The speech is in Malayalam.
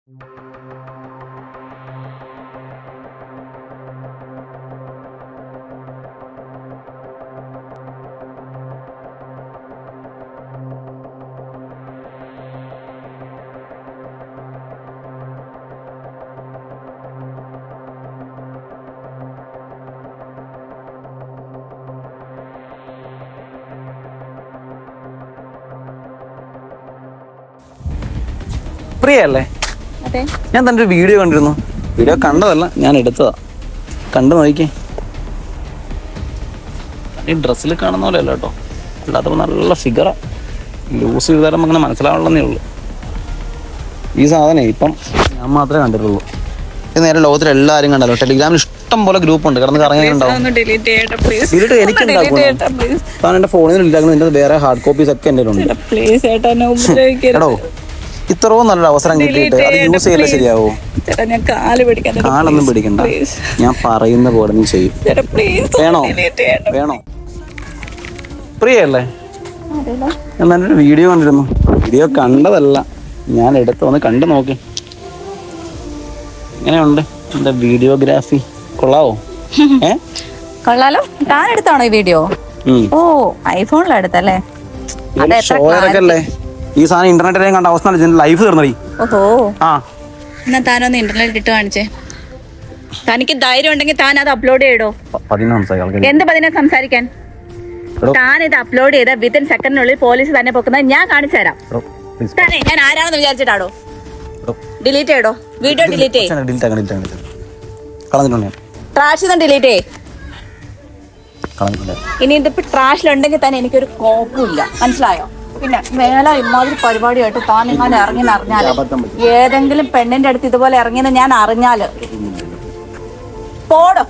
പ്രിയല്ലേ? ഞാൻ തന്നെ ഒരു വീഡിയോ കണ്ടിരുന്നു. വീഡിയോ കണ്ടതല്ല, ഞാൻ എടുത്തതാ. കണ്ടു നോക്കിക്കേ. ഈ ഡ്രസ്സിൽ കാണുന്ന പോലെ അല്ല കേട്ടോ, അല്ലാതെ നല്ല ഫിഗറാ. ലൂസ് ചെയ്താലും അങ്ങനെ മനസ്സിലാവുള്ളതേ ഉള്ളൂ. ഈ സാധനം ഇപ്പം ഞാൻ മാത്രമേ കണ്ടിട്ടുള്ളൂ. ഇത് നേരെ ലോകത്തിൽ എല്ലാവരും കണ്ടല്ലോ. ടെലിഗ്രാമിൽ ഇഷ്ടം പോലെ ഗ്രൂപ്പ് ഉണ്ട്, കിടന്ന് കറങ്ങാനുണ്ടാവും. ഡിലീറ്റ് എനിക്കുണ്ടാകും. താൻ എന്റെ ഫോണിൽ ഇല്ലായിരുന്നു, എന്റെ വേറെ ഹാർഡ് കോപ്പീസ് ഒക്കെ എൻ്റെ ഉണ്ട്. എടോ, ഇത്രയും നല്ലൊരു അവസരം കിട്ടിയിട്ട് അത് യൂസ് ചെയ്യല്ലേ ശരിയാവോ? കാലൊന്നും പിടിക്കണ്ട, ഞാൻ പറയുന്ന പോലെ നീ ചെയ്യും. വേണോ? വേണോ? പ്രിയല്ലേ? ഞാൻ നല്ലൊരു വീഡിയോ കണ്ടിരുന്നു. വീഡിയോ കണ്ടതല്ല, ഞാൻ എടുത്ത് വന്ന് കണ്ടു നോക്കി. എങ്ങനെയുണ്ട് എന്റെ വീഡിയോഗ്രാഫി? കൊള്ളാവോ? കൊള്ളാലോ. താൻ എടുത്താണോ ഈ വീഡിയോ? ഓ, ഐഫോണിലെടുത്തല്ലേ? ഷോയറൊക്കെ ഈ സാധനം ഇന്റർനെറ്റിലേയും കണ്ട അവസ്ഥ ലൈഫ് തീർന്നടി. ഓഹോ, എന്നാ താനൊന്ന് ഇന്റർനെറ്റ് ഇട്ട് കാണിച്ചേ. തനിക്ക് ധൈര്യം ഉണ്ടെങ്കിൽ താൻ അത് അപ്ലോഡ് ചെയ്തോ. എന്ത് 10 സംസാരിക്കാൻ? താൻ ഇത് അപ്ലോഡ് ചെയ്ത വിത്തിൻ സെക്കൻഡിനുള്ളിൽ പോലീസ് തന്നെ പൊക്കുന്നത് ഞാൻ കാണിച്ചു തരാം. താനേ ഞാൻ ആരാണെന്ന് വിചാരിച്ചിട്ടാണോ? ഡിലീറ്റ് ചെയ്തോ വീഡിയോ. ഡിലീറ്റ് ട്രാഷ് ഡിലീറ്റ് ചെയ്യേ. ഇനി ഇതിപ്പോ ട്രാഷിലുണ്ടെങ്കിൽ തന്നെ എനിക്കൊരു കോപ്പുമില്ല, മനസ്സിലായോ? പിന്നെ മേലെ ഇമാതിരി പരിപാടിയായിട്ട് താൻ ഇങ്ങനെ ഇറങ്ങിയെന്നറിഞ്ഞാല്, ഏതെങ്കിലും പെണ്ണിന്റെ അടുത്ത് ഇതുപോലെ ഇറങ്ങിയെന്ന് ഞാൻ അറിഞ്ഞാല് പോടോ.